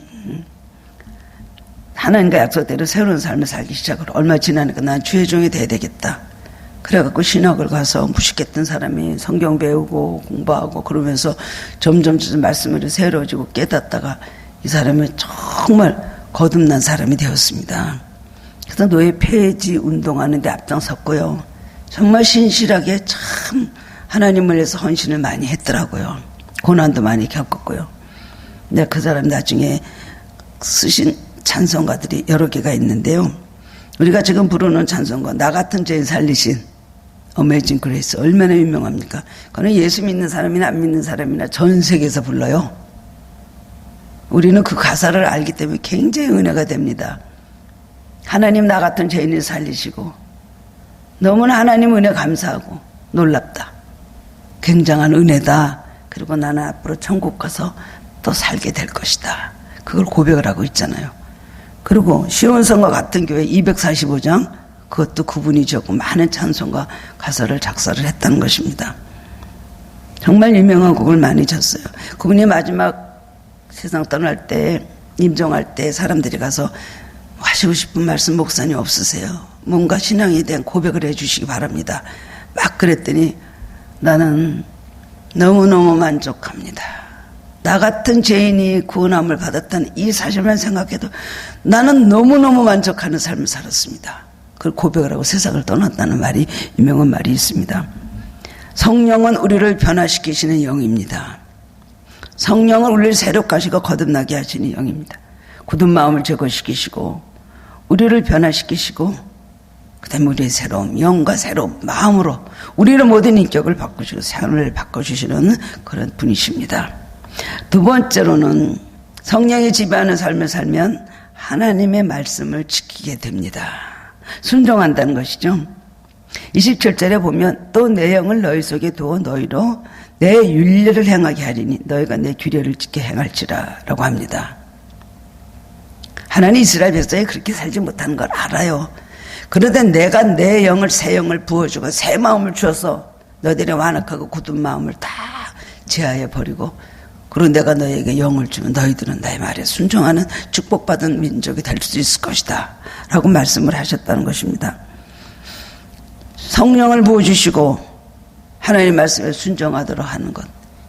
하나님과 약속대로 새로운 삶을 살기 시작을. 얼마 지나니까 난 주의 종이 돼야 되겠다. 그래갖고 신학을 가서 무식했던 사람이 성경 배우고 공부하고 그러면서 점점 말씀을 새로워지고 깨닫다가 이 사람이 정말 거듭난 사람이 되었습니다. 그래서 노예 폐지 운동하는 데 앞장섰고요. 정말 신실하게 참 하나님을 위해서 헌신을 많이 했더라고요. 고난도 많이 겪었고요. 근데 그 사람 나중에 쓰신 찬송가들이 여러 개가 있는데요. 우리가 지금 부르는 찬송가 나 같은 죄인 살리신 어메이징 그레이스 얼마나 유명합니까? 그거는 예수 믿는 사람이나 안 믿는 사람이나 전 세계에서 불러요. 우리는 그 가사를 알기 때문에 굉장히 은혜가 됩니다. 하나님 나 같은 죄인을 살리시고 너무나 하나님 은혜 감사하고 놀랍다. 굉장한 은혜다. 그리고 나는 앞으로 천국 가서 또 살게 될 것이다. 그걸 고백을 하고 있잖아요. 그리고 시온성과 같은 교회 245장 그것도 그분이 적고 많은 찬송가 가사를 작사를 했다는 것입니다. 정말 유명한 곡을 많이 졌어요. 그분이 마지막 세상 떠날 때 임종할 때 사람들이 가서 하시고 싶은 말씀 목사님 없으세요? 뭔가 신앙에 대한 고백을 해 주시기 바랍니다. 막 그랬더니 나는 너무너무 만족합니다. 나 같은 죄인이 구원함을 받았다는 이 사실만 생각해도 나는 너무너무 만족하는 삶을 살았습니다. 그걸 고백을 하고 세상을 떠났다는 말이 유명한 말이 있습니다. 성령은 우리를 변화시키시는 영입니다. 성령은 우리를 새롭게 하시고 거듭나게 하시는 영입니다. 굳은 마음을 제거시키시고 우리를 변화시키시고 그 다음에 우리의 새로운 영과 새로운 마음으로 우리의 모든 인격을 바꾸시고 삶을 바꿔주시는 그런 분이십니다. 두 번째로는 성령이 지배하는 삶을 살면 하나님의 말씀을 지키게 됩니다. 순종한다는 것이죠. 27절에 보면 또 내 영을 너희 속에 두어 너희로 내 윤례를 행하게 하리니 너희가 내 규례를 지켜 행할지라 라고 합니다. 하나님 이스라엘 백성이 그렇게 살지 못하는 걸 알아요. 그러다 내가 내 영을 새 영을 부어주고 새 마음을 주어서 너희들의 완악하고 굳은 마음을 다 제하여 버리고 그리고 내가 너희에게 영을 주면 너희들은 나의 말에 순종하는 축복받은 민족이 될 수 있을 것이다 라고 말씀을 하셨다는 것입니다. 성령을 부어주시고 하나님의 말씀에 순종하도록 하는 것,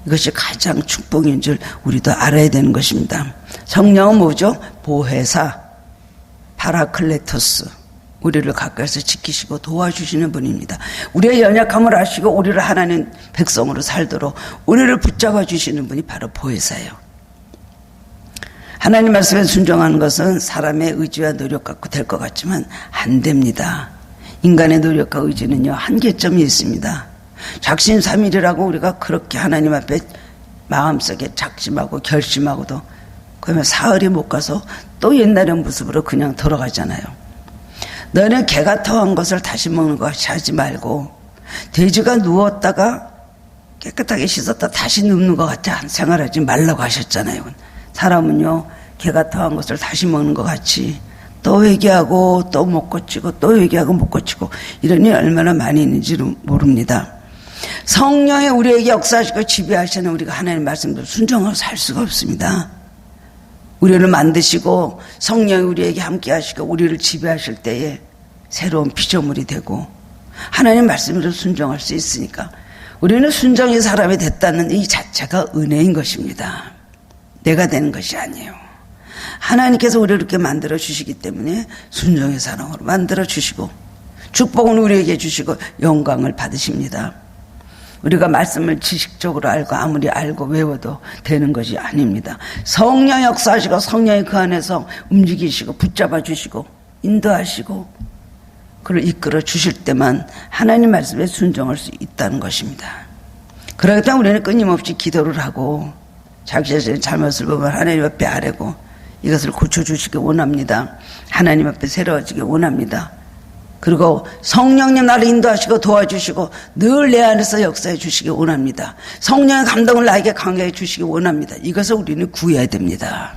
이것이 가장 축복인 줄 우리도 알아야 되는 것입니다. 성령은 뭐죠? 보혜사, 파라클레토스, 우리를 가까이서 지키시고 도와주시는 분입니다. 우리의 연약함을 아시고 우리를 하나님 백성으로 살도록 우리를 붙잡아 주시는 분이 바로 보혜사예요. 하나님 말씀에 순종하는 것은 사람의 의지와 노력 갖고 될 것 같지만 안 됩니다. 인간의 노력과 의지는요 한계점이 있습니다. 작심삼일이라고 우리가 그렇게 하나님 앞에 마음속에 작심하고 결심하고도 그러면 사흘이 못 가서 또 옛날의 모습으로 그냥 돌아가잖아요. 너는 개가 토한 것을 다시 먹는 것 같이 하지 말고 돼지가 누웠다가 깨끗하게 씻었다 다시 눕는 것 같이 생활하지 말라고 하셨잖아요. 사람은요 개가 토한 것을 다시 먹는 것 같이 또 회개하고 또 못 고치고 또 회개하고 못 고치고 이런 일이 얼마나 많이 있는지 모릅니다. 성령이 우리에게 역사하시고 지배하시는 우리가 하나님의 말씀대로 순종하고 살 수가 없습니다. 우리를 만드시고 성령이 우리에게 함께 하시고 우리를 지배하실 때에 새로운 피조물이 되고 하나님 말씀으로 순종할 수 있으니까 우리는 순종의 사람이 됐다는 이 자체가 은혜인 것입니다. 내가 되는 것이 아니에요. 하나님께서 우리를 이렇게 만들어 주시기 때문에 순종의 사람으로 만들어 주시고 축복은 우리에게 주시고 영광을 받으십니다. 우리가 말씀을 지식적으로 알고 아무리 알고 외워도 되는 것이 아닙니다. 성령 역사하시고 성령이 그 안에서 움직이시고 붙잡아 주시고 인도하시고 그를 이끌어 주실 때만 하나님 말씀에 순종할 수 있다는 것입니다. 그러기 때문에 우리는 끊임없이 기도를 하고 자기 자신의 잘못을 보면 하나님 앞에 아뢰고 이것을 고쳐주시기 원합니다. 하나님 앞에 새로워지기 원합니다. 그리고 성령님 나를 인도하시고 도와주시고 늘 내 안에서 역사해 주시기 원합니다. 성령의 감동을 나에게 강하게 주시기 원합니다. 이것을 우리는 구해야 됩니다.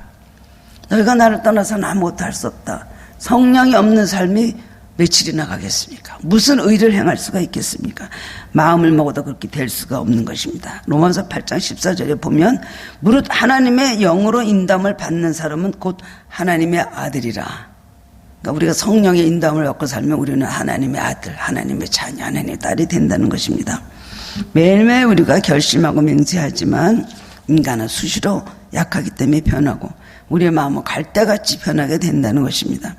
너희가 나를 떠나서는 아무것도 할 수 없다. 성령이 없는 삶이 며칠이나 가겠습니까? 무슨 의를 행할 수가 있겠습니까? 마음을 먹어도 그렇게 될 수가 없는 것입니다. 로마서 8장 14절에 보면 무릇 하나님의 영으로 인담을 받는 사람은 곧 하나님의 아들이라. 그러니까 우리가 성령의 인담을 받고 살면 우리는 하나님의 아들, 하나님의 자녀, 하나님의 딸이 된다는 것입니다. 매일매일 우리가 결심하고 맹세하지만 인간은 수시로 약하기 때문에 변하고 우리의 마음은 갈대같이 변하게 된다는 것입니다.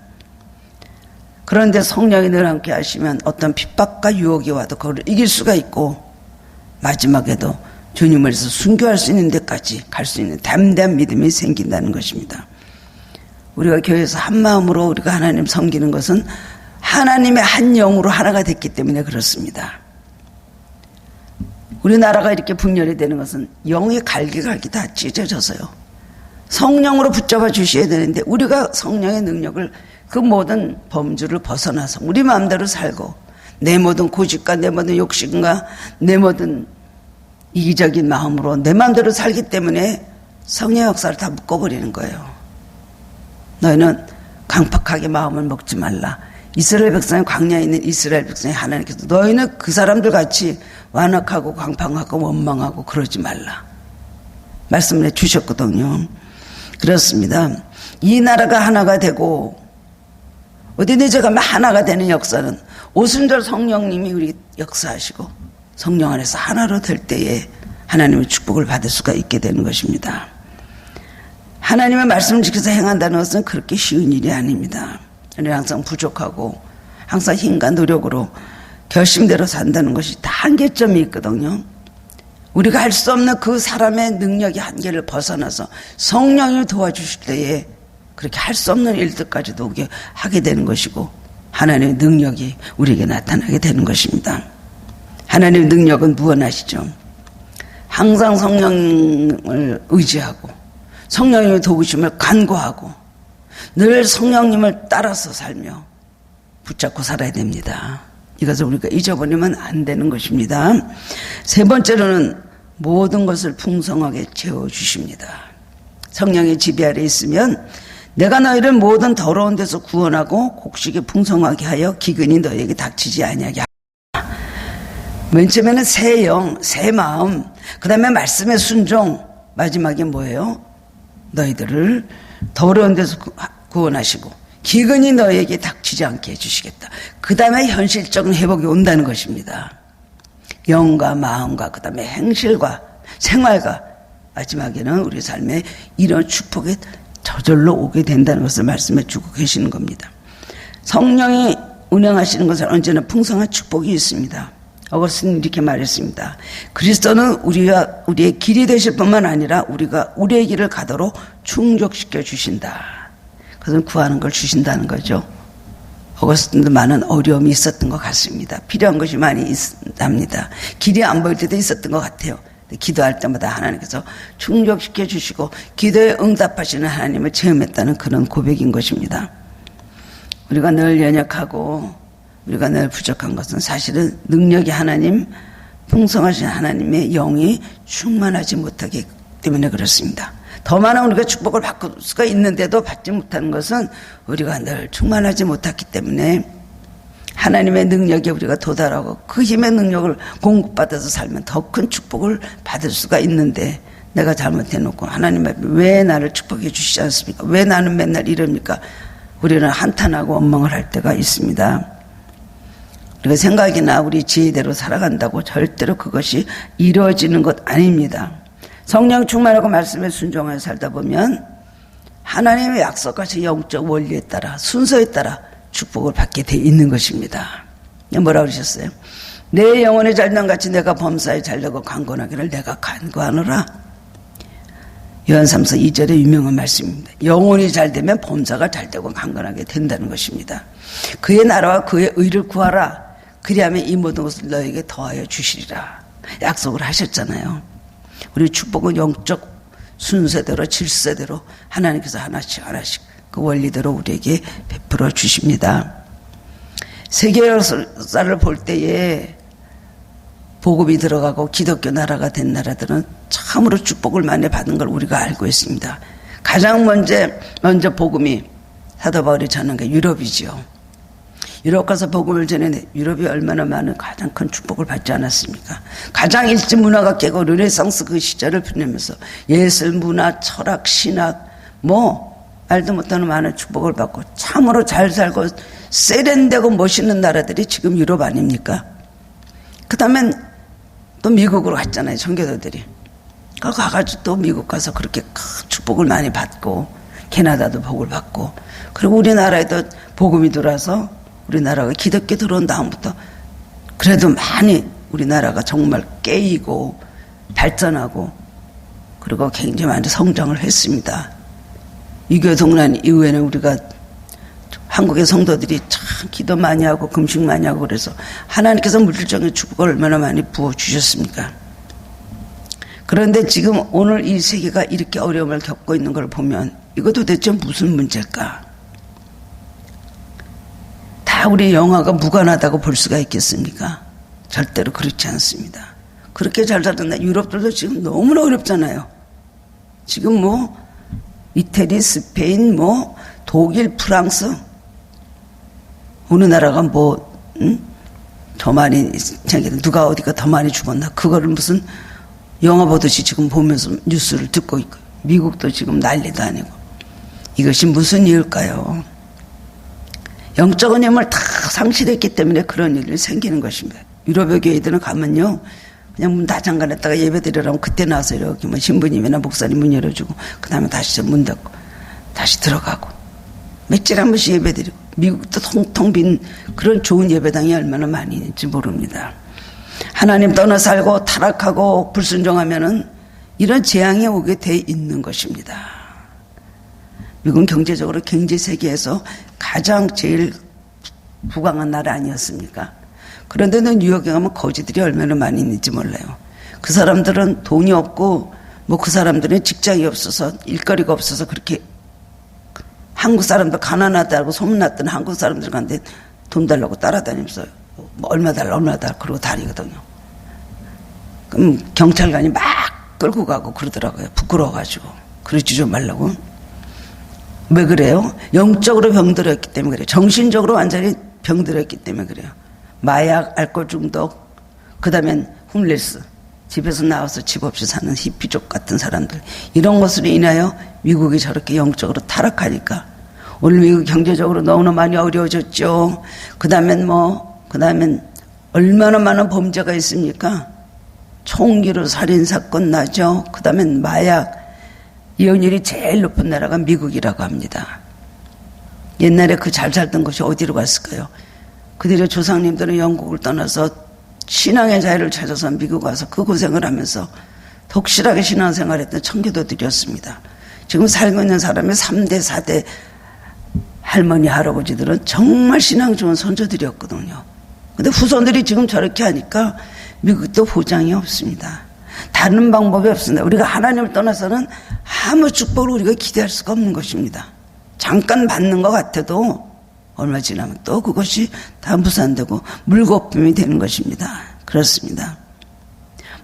그런데 성령이 늘 함께 하시면 어떤 핍박과 유혹이 와도 그걸 이길 수가 있고 마지막에도 주님을 위해서 순교할 수 있는 데까지 갈 수 있는 담대한 믿음이 생긴다는 것입니다. 우리가 교회에서 한 마음으로 우리가 하나님 섬기는 것은 하나님의 한 영으로 하나가 됐기 때문에 그렇습니다. 우리나라가 이렇게 분열이 되는 것은 영의 갈기갈기 다 찢어져서요. 성령으로 붙잡아 주셔야 되는데 우리가 성령의 능력을 그 모든 범주를 벗어나서 우리 마음대로 살고 내 모든 고집과 내 모든 욕심과 내 모든 이기적인 마음으로 내 마음대로 살기 때문에 성의 역사를 다 묶어버리는 거예요. 너희는 강팍하게 마음을 먹지 말라. 이스라엘 백성이 광야에 있는 이스라엘 백성이 하나님께서 너희는 그 사람들 같이 완악하고 강팍하고 원망하고 그러지 말라 말씀을 해주셨거든요. 그렇습니다. 이 나라가 하나가 되고 어디든지 가면 하나가 되는 역사는 오순절 성령님이 우리 역사하시고 성령 안에서 하나로 될 때에 하나님의 축복을 받을 수가 있게 되는 것입니다. 하나님의 말씀을 지켜서 행한다는 것은 그렇게 쉬운 일이 아닙니다. 우리는 항상 부족하고 항상 힘과 노력으로 결심대로 산다는 것이 다 한계점이 있거든요. 우리가 할 수 없는 그 사람의 능력의 한계를 벗어나서 성령이 도와주실 때에 그렇게 할 수 없는 일들까지도 우리가 하게 되는 것이고 하나님의 능력이 우리에게 나타나게 되는 것입니다. 하나님의 능력은 무한하시죠. 항상 성령을 의지하고 성령님의 도우심을 간구하고 늘 성령님을 따라서 살며 붙잡고 살아야 됩니다. 이것을 우리가 잊어버리면 안 되는 것입니다. 세 번째로는 모든 것을 풍성하게 채워주십니다. 성령의 지배 아래 있으면 내가 너희를 모든 더러운 데서 구원하고 곡식이 풍성하게 하여 기근이 너희에게 닥치지 아니하게 하라. 맨 처음에는 새 영, 새 마음, 그 다음에 말씀의 순종, 마지막에 뭐예요? 너희들을 더러운 데서 구원하시고 기근이 너희에게 닥치지 않게 해주시겠다. 그 다음에 현실적인 회복이 온다는 것입니다. 영과 마음과 그 다음에 행실과 생활과 마지막에는 우리 삶에 이런 축복이 저절로 오게 된다는 것을 말씀해 주고 계시는 겁니다. 성령이 운행하시는 것은 언제나 풍성한 축복이 있습니다. 어거스틴은 이렇게 말했습니다. 그리스도는 우리의 길이 되실 뿐만 아니라 우리가 우리의 길을 가도록 충족시켜 주신다. 그것은 구하는 걸 주신다는 거죠. 어거스틴도 많은 어려움이 있었던 것 같습니다. 필요한 것이 많이 있답니다. 길이 안 보일 때도 있었던 것 같아요. 기도할 때마다 하나님께서 충족시켜 주시고 기도에 응답하시는 하나님을 체험했다는 그런 고백인 것입니다. 우리가 늘 연약하고 우리가 늘 부족한 것은 사실은 능력이 하나님, 풍성하신 하나님의 영이 충만하지 못하기 때문에 그렇습니다. 더 많은 우리가 축복을 받을 수가 있는데도 받지 못하는 것은 우리가 늘 충만하지 못했기 때문에 하나님의 능력에 우리가 도달하고 그 힘의 능력을 공급받아서 살면 더 큰 축복을 받을 수가 있는데 내가 잘못해놓고 하나님 앞에 왜 나를 축복해 주시지 않습니까? 왜 나는 맨날 이럽니까? 우리는 한탄하고 원망을 할 때가 있습니다. 우리가 생각이나 우리 지혜대로 살아간다고 절대로 그것이 이루어지는 것 아닙니다. 성령 충만하고 말씀에 순종하여 살다 보면 하나님의 약속하신 영적 원리에 따라 순서에 따라 축복을 받게 돼 있는 것입니다. 뭐라고 그러셨어요? 내 영혼이 잘된 같이 내가 범사에 잘되고 강건하기를 내가 간구하노라. 요한 3서 2절의 유명한 말씀입니다. 영혼이 잘되면 범사가 잘되고 강건하게 된다는 것입니다. 그의 나라와 그의 의를 구하라. 그리하면 이 모든 것을 너에게 더하여 주시리라. 약속을 하셨잖아요. 우리 축복은 영적 순서대로 질서대로 하나님께서 하나씩 그 원리대로 우리에게 베풀어 주십니다. 세계 역사를 볼 때에 복음이 들어가고 기독교 나라가 된 나라들은 참으로 축복을 많이 받은 걸 우리가 알고 있습니다. 가장 먼저 복음이 사도 바울이 전한 게 유럽이죠. 유럽 가서 복음을 전해 유럽이 얼마나 많은 가장 큰 축복을 받지 않았습니까? 가장 일찍 문화가 깨고 르네상스 그 시절을 보내면서 예술, 문화, 철학, 신학 알도 못하는 많은 축복을 받고 참으로 잘 살고 세련되고 멋있는 나라들이 지금 유럽 아닙니까? 그 다음엔 또 미국으로 갔잖아요, 청교도들이. 가가지고 또 미국 가서 그렇게 큰 축복을 많이 받고 캐나다도 복을 받고 그리고 우리나라에도 복음이 들어와서 우리나라가 기독교 들어온 다음부터 그래도 많이 우리나라가 정말 깨이고 발전하고 그리고 굉장히 많이 성장을 했습니다. 유교 동란 이후에는 우리가 한국의 성도들이 참 기도 많이 하고 금식 많이 하고 그래서 하나님께서 물질적인 축복을 얼마나 많이 부어주셨습니까? 그런데 지금 오늘 이 세계가 이렇게 어려움을 겪고 있는 걸 보면 이거 도대체 무슨 문제일까? 다 우리 영화가 무관하다고 볼 수가 있겠습니까? 절대로 그렇지 않습니다. 그렇게 잘 살던 유럽들도 지금 너무나 어렵잖아요. 지금 이태리, 스페인, 독일, 프랑스 어느 나라가 더 많이 누가 어디가 더 많이 죽었나 그거를 무슨 영화 보듯이 지금 보면서 뉴스를 듣고 있고 미국도 지금 난리도 아니고 이것이 무슨 이유일까요? 영적인 힘을 다 상실했기 때문에 그런 일이 생기는 것입니다. 유럽의 교회들은 가면요 그냥 문 다 잠가놨다가 예배드리라면 그때 나와서 이렇게 신부님이나 목사님 문 열어주고 그 다음에 다시 문 닫고 다시 들어가고 며칠 한 번씩 예배드리고 미국도 텅텅 빈 그런 좋은 예배당이 얼마나 많이 있는지 모릅니다. 하나님 떠나 살고 타락하고 불순종하면은 이런 재앙이 오게 돼 있는 것입니다. 미국은 경제적으로 경제 세계에서 가장 제일 부강한 나라 아니었습니까? 그런데는 뉴욕에 가면 거지들이 얼마나 많이 있는지 몰라요. 그 사람들은 돈이 없고 그 사람들은 직장이 없어서 일거리가 없어서 그렇게 한국 사람들 가난하다고 소문났던 한국 사람들 간데 돈 달라고 따라다니면서 얼마 달라 그러고 다니거든요. 그럼 경찰관이 막 끌고 가고 그러더라고요. 부끄러워가지고. 그러지 좀 말라고. 왜 그래요? 영적으로 병들었기 때문에 그래요. 정신적으로 완전히 병들었기 때문에 그래요. 마약, 알코올 중독, 그 다음엔 홈레스, 집에서 나와서 집 없이 사는 히피족 같은 사람들, 이런 것으로 인하여 미국이 저렇게 영적으로 타락하니까 오늘 미국 경제적으로 너무나 많이 어려워졌죠. 그 다음엔 얼마나 많은 범죄가 있습니까? 총기로 살인사건 나죠. 그 다음엔 마약, 이혼율이 제일 높은 나라가 미국이라고 합니다. 옛날에 그 잘 살던 곳이 어디로 갔을까요? 그들의 조상님들은 영국을 떠나서 신앙의 자유를 찾아서 미국 와서 그 고생을 하면서 독실하게 신앙생활했던 청교도들이었습니다. 지금 살고 있는 사람의 3대, 4대 할머니, 할아버지들은 정말 신앙 좋은 선조들이었거든요. 근데 후손들이 지금 저렇게 하니까 미국도 보장이 없습니다. 다른 방법이 없습니다. 우리가 하나님을 떠나서는 아무 축복을 우리가 기대할 수가 없는 것입니다. 잠깐 받는 것 같아도 얼마 지나면 또 그것이 다 무산되고 물거품이 되는 것입니다. 그렇습니다.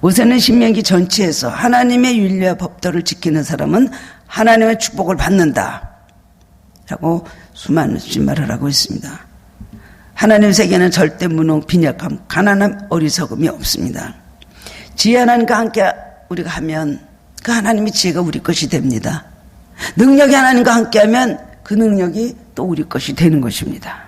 모세는 신명기 전체에서 하나님의 윤리와 법도를 지키는 사람은 하나님의 축복을 받는다 라고 수많은 말을 하고 있습니다. 하나님 세계는 절대 무능, 빈약함, 가난함, 어리석음이 없습니다. 지혜 하나님과 함께 우리가 하면 그 하나님의 지혜가 우리 것이 됩니다. 능력이 하나님과 함께하면 그 능력이 또 우리 것이 되는 것입니다.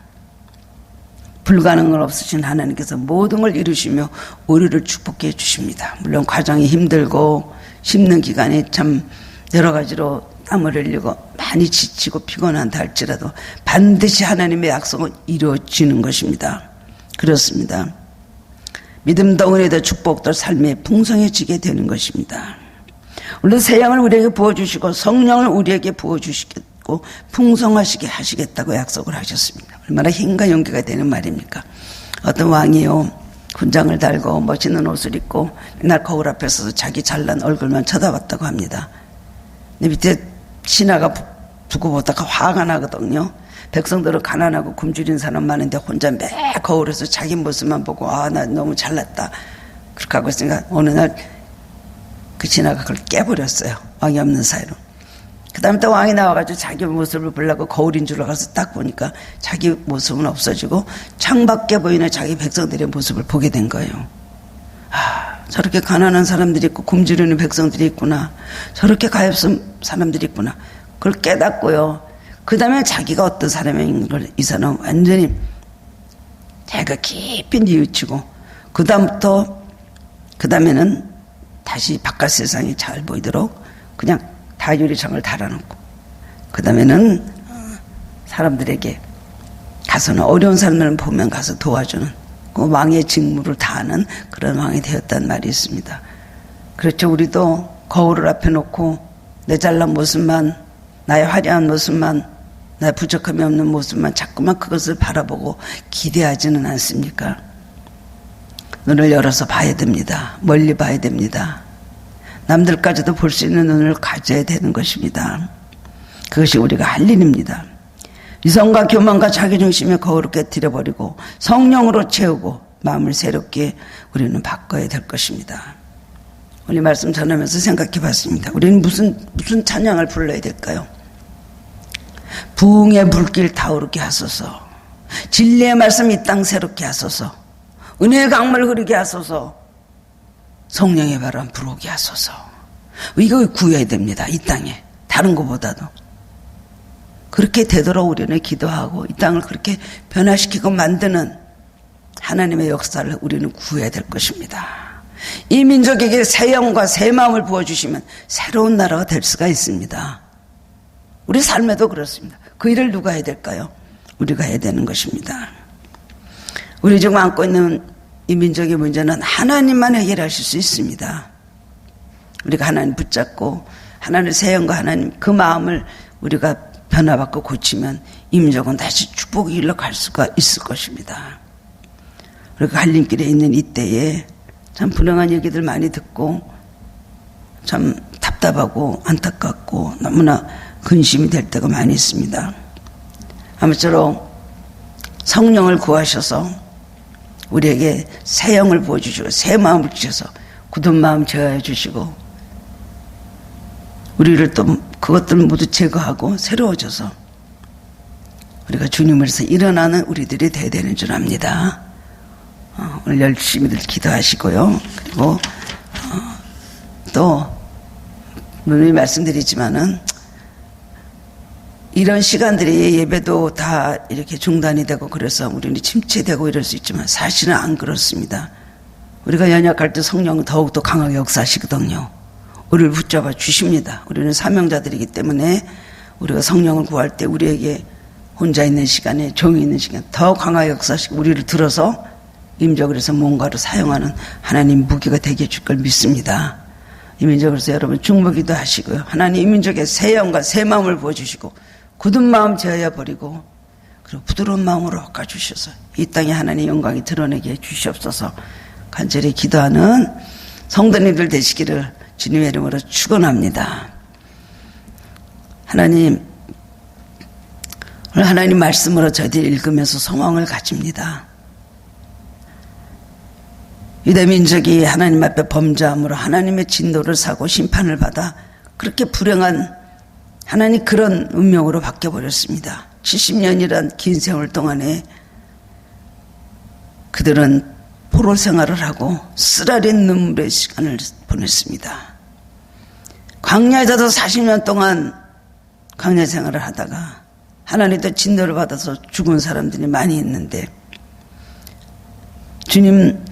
불가능을 없으신 하나님께서 모든 걸 이루시며 우리를 축복해 주십니다. 물론 과정이 힘들고 심는 기간이 참 여러 가지로 땀을 흘리고 많이 지치고 피곤한다 할지라도 반드시 하나님의 약속은 이루어지는 것입니다. 그렇습니다. 믿음도 은혜도 축복도 삶에 풍성해지게 되는 것입니다. 물론 새 양을 우리에게 부어주시고 성령을 우리에게 부어주시겠고 풍성하시게 하시겠다고 약속을 하셨습니다. 얼마나 힘과 용기가 되는 말입니까? 어떤 왕이요 군장을 달고 멋있는 옷을 입고 맨날 거울 앞에 서서 자기 잘난 얼굴만 쳐다봤다고 합니다. 근데 밑에 신하가 두고 보다가 화가 나거든요. 백성들은 가난하고 굶주린 사람 많은데 혼자 매 거울에서 자기 모습만 보고 나 너무 잘났다 그렇게 하고 있으니까 어느 날 그 신하가 그걸 깨버렸어요. 왕이 없는 사이로. 그 다음에 또 왕이 나와가지고 자기 모습을 보려고 거울인 줄 알아서 딱 보니까 자기 모습은 없어지고 창밖에 보이는 자기 백성들의 모습을 보게 된 거예요. 아, 저렇게 가난한 사람들이 있고 굶주리는 백성들이 있구나. 저렇게 가엾은 사람들이 있구나. 그걸 깨닫고요. 그 다음에 자기가 어떤 사람인 걸 이 사람은 완전히 자기가 깊이 뉘우치고 그 다음에는 다시 바깥 세상이 잘 보이도록 그냥 다유리창을 달아놓고 그 다음에는 사람들에게 가서는 어려운 사람들을 보면 가서 도와주는 그 왕의 직무를 다하는 그런 왕이 되었다는 말이 있습니다. 그렇죠. 우리도 거울을 앞에 놓고 내 잘난 모습만, 나의 화려한 모습만, 나의 부족함이 없는 모습만 자꾸만 그것을 바라보고 기대하지는 않습니까? 눈을 열어서 봐야 됩니다. 멀리 봐야 됩니다. 남들까지도 볼 수 있는 눈을 가져야 되는 것입니다. 그것이 우리가 할 일입니다. 이성과 교만과 자기중심의 거울을 깨뜨려버리고 성령으로 채우고 마음을 새롭게 우리는 바꿔야 될 것입니다. 오늘 말씀 전하면서 생각해 봤습니다. 우리는 무슨 찬양을 불러야 될까요? 부흥의 불길 타오르게 하소서, 진리의 말씀 이 땅 새롭게 하소서, 은혜의 강물 흐르게 하소서, 성령의 바람 불어오게 하소서. 이거 구해야 됩니다. 이 땅에 다른 것보다도 그렇게 되도록 우리는 기도하고 이 땅을 그렇게 변화시키고 만드는 하나님의 역사를 우리는 구해야 될 것입니다. 이 민족에게 새 영과 새 마음을 부어주시면 새로운 나라가 될 수가 있습니다. 우리 삶에도 그렇습니다. 그 일을 누가 해야 될까요? 우리가 해야 되는 것입니다. 우리 지금 안고 있는 이 민족의 문제는 하나님만 해결하실 수 있습니다. 우리가 하나님 붙잡고 하나님의 새 영과 하나님 그 마음을 우리가 변화받고 고치면 이 민족은 다시 축복의 길로 갈 수가 있을 것입니다. 우리가 갈림길에 있는 이때에 참 불행한 얘기들 많이 듣고 참 답답하고 안타깝고 너무나 근심이 될 때가 많이 있습니다. 아무쪼록 성령을 구하셔서 우리에게 새 영을 부어주시고 새 마음을 주셔서 굳은 마음 제어해 주시고 우리를 또 그것들 모두 제거하고 새로워져서 우리가 주님으로서 일어나는 우리들이 돼야 되는 줄 압니다. 오늘 열심히들 기도하시고요. 그리고 또 분명히 말씀드리지만은 이런 시간들이 예배도 다 이렇게 중단이 되고 그래서 우리는 침체되고 이럴 수 있지만 사실은 안 그렇습니다. 우리가 연약할 때 성령은 더욱더 강하게 역사하시거든요. 우리를 붙잡아 주십니다. 우리는 사명자들이기 때문에 우리가 성령을 구할 때 우리에게 혼자 있는 시간에 종이 있는 시간 더 강하게 역사하시고 우리를 들어서 임적으로서 뭔가를 사용하는 하나님 무기가 되게 해줄 걸 믿습니다. 이 민족으로서 여러분 중보기도 하시고요. 하나님 이 민족에 새 영과 새 마음을 부어주시고 굳은 마음 제어해 버리고 그리고 부드러운 마음으로 바꿔주셔서 이 땅에 하나님의 영광이 드러내게 해주시옵소서. 간절히 기도하는 성도님들 되시기를 주님의 이름으로 축원합니다. 하나님 오늘 하나님 말씀으로 저희들이 읽으면서 소망을 가집니다. 유대 민족이 하나님 앞에 범죄함으로 하나님의 진노를 사고 심판을 받아 그렇게 불행한 하나님 그런 운명으로 바뀌어버렸습니다. 70년이란 긴 세월 동안에 그들은 포로 생활을 하고 쓰라린 눈물의 시간을 보냈습니다. 광야에서도 40년 동안 광야 생활을 하다가 하나님도 진노를 받아서 죽은 사람들이 많이 있는데 주님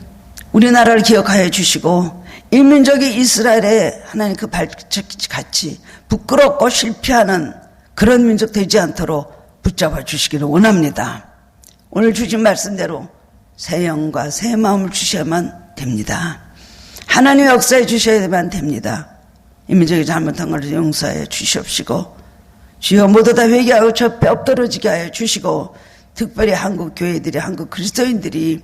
우리나라를 기억하여 주시고 일민족이 이스라엘에 하나님 그 발자취같이 부끄럽고 실패하는 그런 민족 되지 않도록 붙잡아 주시기를 원합니다. 오늘 주신 말씀대로 새 영과 새 마음을 주셔야만 됩니다. 하나님의 역사에 주셔야만 됩니다. 이 민족이 잘못한 것을 용서해 주시옵시고 주여 모두 다 회개하고 저 뼈 떨어지게 하여 주시고 특별히 한국 교회들이 한국 그리스도인들이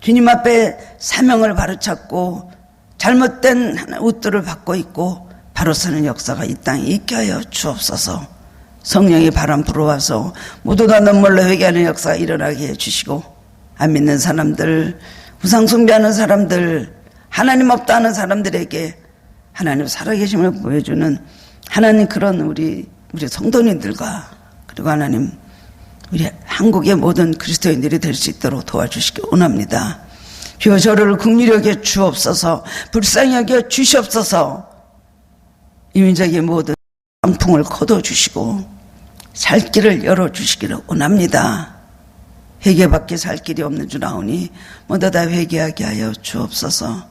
주님 앞에 사명을 바로잡고 잘못된 웃들을 받고 있고 바로 서는 역사가 이 땅에 있게 하여 주옵소서. 성령이 바람 불어와서 모두 다 눈물로 회개하는 역사가 일어나게 해주시고 안 믿는 사람들, 우상 숭배하는 사람들, 하나님 없다 하는 사람들에게 하나님 살아계심을 보여주는 하나님 그런 우리 우리 성도님들과 그리고 하나님 우리 한국의 모든 그리스도인들이 될 수 있도록 도와주시기 원합니다. 주여 저를 긍휼히 여겨 주옵소서. 불쌍히 여겨 주시옵소서. 이 민족의 모든 방풍을 거둬주시고 살 길을 열어주시기를 원합니다. 회개밖에 살 길이 없는 줄 아오니 모두 다 회개하게 하여 주옵소서.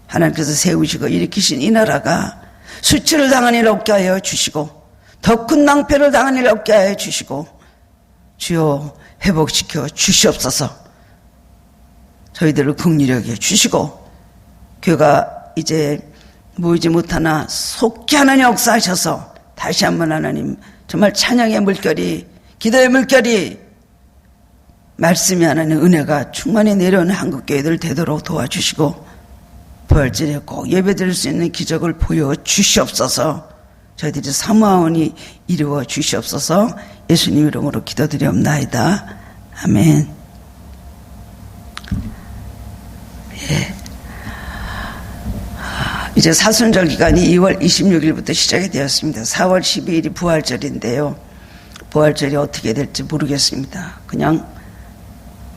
하나님께서 세우시고 일으키신 이 나라가 수치를 당한 일 없게 하여 주시고 더 큰 낭패를 당한 일 없게 하여 주시고 주여 회복시켜 주시옵소서. 저희들을 긍휼히 여겨 주시고 교회가 이제 모이지 못하나 속히 하나님 역사하셔서 다시 한번 하나님 정말 찬양의 물결이 기도의 물결이 말씀이 하나님 은혜가 충만히 내려오는 한국교회들 되도록 도와주시고 부활절에 꼭 예배드릴 수 있는 기적을 보여주시옵소서. 저희들이 사모하오니 이루어 주시옵소서. 예수님 이름으로 기도드리옵나이다. 아멘. 예. 이제 사순절 기간이 2월 26일부터 시작이 되었습니다. 4월 12일이 부활절인데요. 부활절이 어떻게 될지 모르겠습니다. 그냥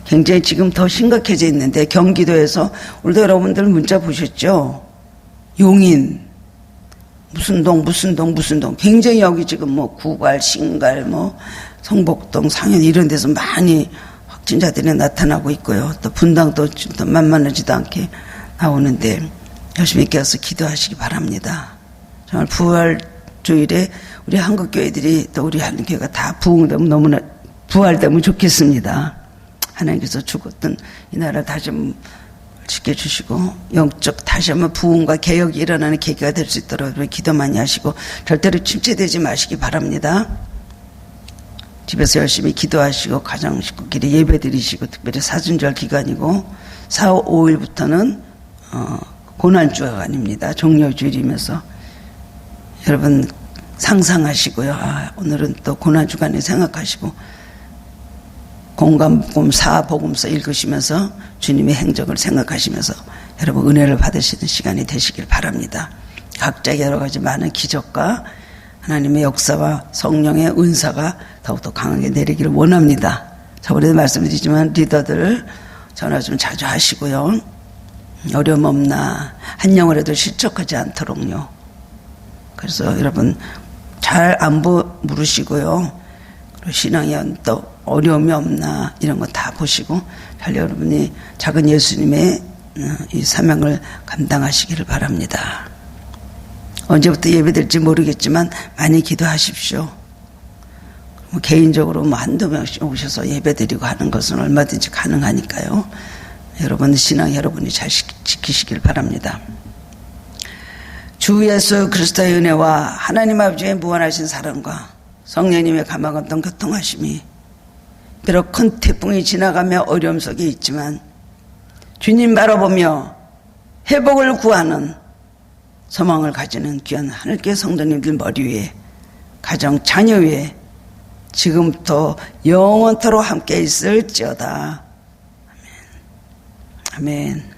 굉장히 지금 더 심각해져 있는데 경기도에서 오늘도 여러분들 문자 보셨죠? 용인 무슨 동 굉장히 여기 지금 뭐 구갈, 신갈, 뭐 성복동, 상현 이런 데서 많이 확진자들이 나타나고 있고요. 또 분당도 또 만만하지도 않게 나오는데 열심히 깨어서 기도하시기 바랍니다. 정말 부활주일에 우리 한국교회들이 또 우리 한국교회가 다 부흥되면 너무나 부활되면 좋겠습니다. 하나님께서 죽었던 이 나라 다시 한번 지켜주시고 영적 다시 한번 부흥과 개혁이 일어나는 계기가 될 수 있도록 기도 많이 하시고 절대로 침체되지 마시기 바랍니다. 집에서 열심히 기도하시고 가정 식구끼리 예배드리시고 특별히 사순절 기간이고 4, 5일부터는 고난주가 아닙니다. 종려주일이면서 여러분 상상하시고요. 오늘은 또 고난주간에 생각하시고 공감복음 사복음서 읽으시면서 주님의 행적을 생각하시면서 여러분 은혜를 받으시는 시간이 되시길 바랍니다. 각자 여러 가지 많은 기적과 하나님의 역사와 성령의 은사가 더욱더 강하게 내리기를 원합니다. 저번에도 말씀드리지만 리더들 전화 좀 자주 하시고요. 어려움 없나 한 영혼에도 실족하지 않도록요. 그래서 여러분 잘 안부 물으시고요. 그리고 신앙이 또 어려움이 없나 이런 거 다 보시고 잘 여러분이 작은 예수님의 이 사명을 감당하시기를 바랍니다. 언제부터 예배될지 모르겠지만 많이 기도하십시오. 뭐 개인적으로 뭐 한두 명씩 오셔서 예배드리고 하는 것은 얼마든지 가능하니까요. 여러분 신앙 여러분이 잘 지키시길 바랍니다. 주 예수 그리스도의 은혜와 하나님 아버지의 무한하신 사랑과 성령님의 가망 없던 교통하심이 비록 큰 태풍이 지나가며 어려움 속에 있지만 주님 바라보며 회복을 구하는 소망을 가지는 귀한 하늘교회 성도님들 머리 위에 가정 자녀 위에 지금부터 영원토록 함께 있을지어다. 아멘. 아멘.